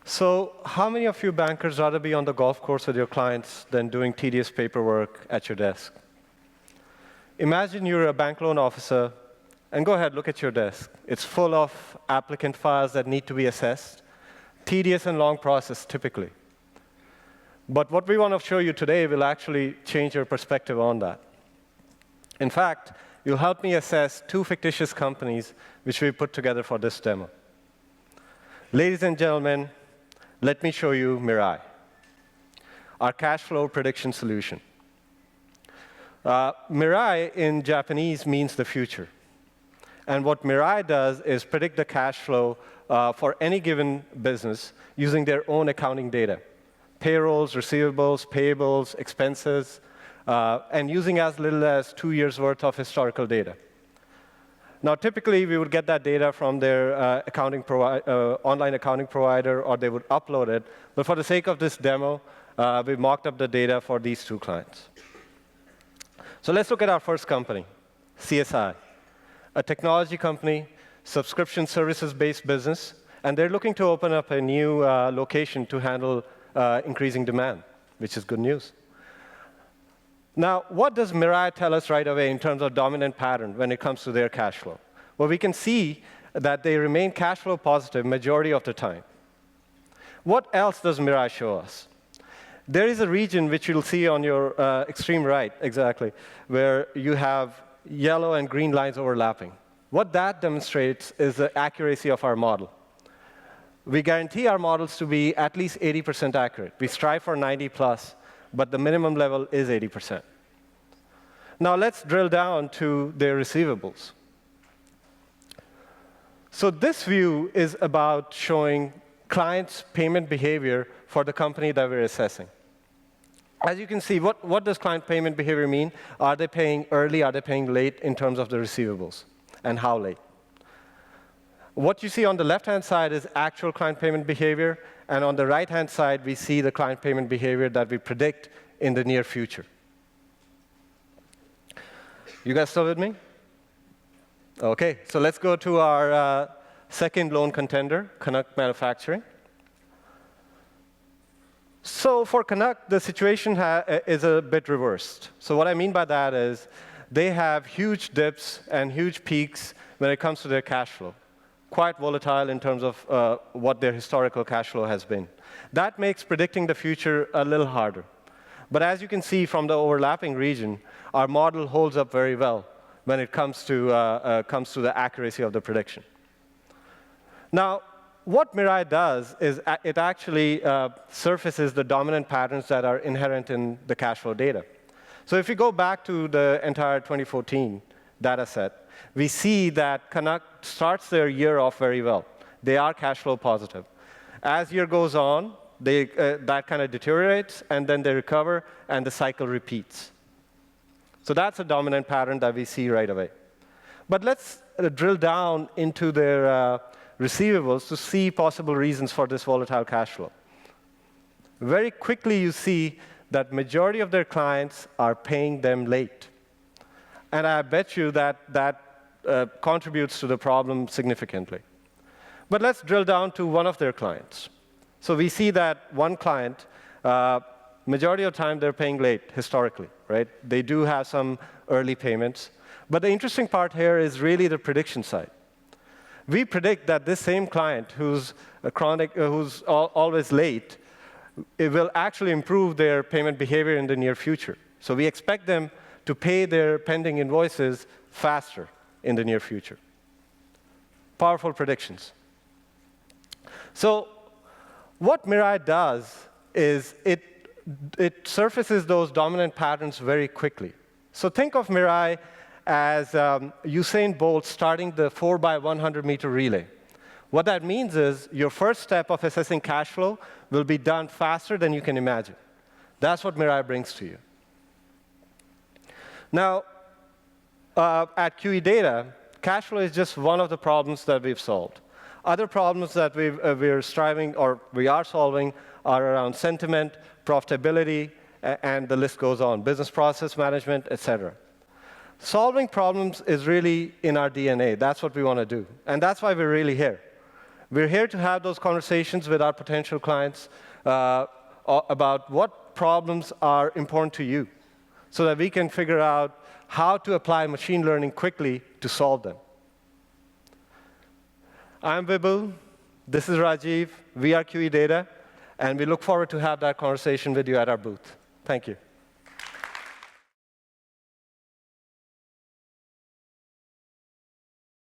So how many of you bankers rather be on the golf course with your clients than doing tedious paperwork at your desk? Imagine you're a bank loan officer, and go ahead, look at your desk. It's full of applicant files that need to be assessed. Tedious and long process, typically. But what we want to show you today will actually change your perspective on that. In fact, you'll help me assess 2 fictitious companies which we put together for this demo. Ladies and gentlemen, let me show you Mirai, our cash flow prediction solution. Mirai in Japanese means the future. And what Mirai does is predict the cash flow for any given business using their own accounting data. Payrolls, receivables, payables, expenses, and using as little as 2 years' worth of historical data. Now, typically, we would get that data from their online accounting provider, or they would upload it. But for the sake of this demo, we mocked up the data for these 2 clients. So let's look at our first company, CSI, a technology company, subscription services-based business, and they're looking to open up a new location to handle increasing demand, which is good news. Now, what does Mirai tell us right away in terms of dominant pattern when it comes to their cash flow? Well, we can see that they remain cash flow positive majority of the time. What else does Mirai show us? There is a region which you'll see on your extreme right, exactly, where you have yellow and green lines overlapping. What that demonstrates is the accuracy of our model. We guarantee our models to be at least 80% accurate. We strive for 90+, but the minimum level is 80%. Now let's drill down to their receivables. So this view is about showing clients' payment behavior for the company that we're assessing. As you can see, what does client payment behavior mean? Are they paying early? Are they paying late in terms of the receivables? And how late? What you see on the left-hand side is actual client payment behavior, and on the right-hand side, we see the client payment behavior that we predict in the near future. You guys still with me? OK, so let's go to our second loan contender, Canuck Manufacturing. So for Canuck, the situation is a bit reversed. So what I mean by that is they have huge dips and huge peaks when it comes to their cash flow. Quite volatile in terms of what their historical cash flow has been. That makes predicting the future a little harder. But as you can see from the overlapping region, our model holds up very well when it comes to the accuracy of the prediction. Now, what Mirai does is it actually surfaces the dominant patterns that are inherent in the cash flow data. So if you go back to the entire 2014 data set, we see that Canuck starts their year off very well. They are cash flow positive. As year goes on, that kind of deteriorates, and then they recover, and the cycle repeats. So that's a dominant pattern that we see right away. But let's drill down into their receivables to see possible reasons for this volatile cash flow. Very quickly, you see that majority of their clients are paying them late. And I bet you that contributes to the problem significantly. But let's drill down to one of their clients. So we see that one client, majority of the time, they're paying late, historically, right? They do have some early payments. But the interesting part here is really the prediction side. We predict that this same client who's always late, it will actually improve their payment behavior in the near future. So we expect them to pay their pending invoices faster in the near future. Powerful predictions. So what Mirai does is it surfaces those dominant patterns very quickly. So think of Mirai as Usain Bolt starting the 4x100-meter relay. What that means is your first step of assessing cash flow will be done faster than you can imagine. That's what Mirai brings to you. Now, at QEData, cash flow is just one of the problems that we've solved. Other problems that we're striving or we are solving are around sentiment, profitability, and the list goes on, business process management, et cetera. Solving problems is really in our DNA. That's what we want to do. And that's why we're really here. We're here to have those conversations with our potential clients about what problems are important to you, so that we can figure out how to apply machine learning quickly to solve them. I'm Vibhu. This is Rajiv. We are QEData, and we look forward to have that conversation with you at our booth. Thank you.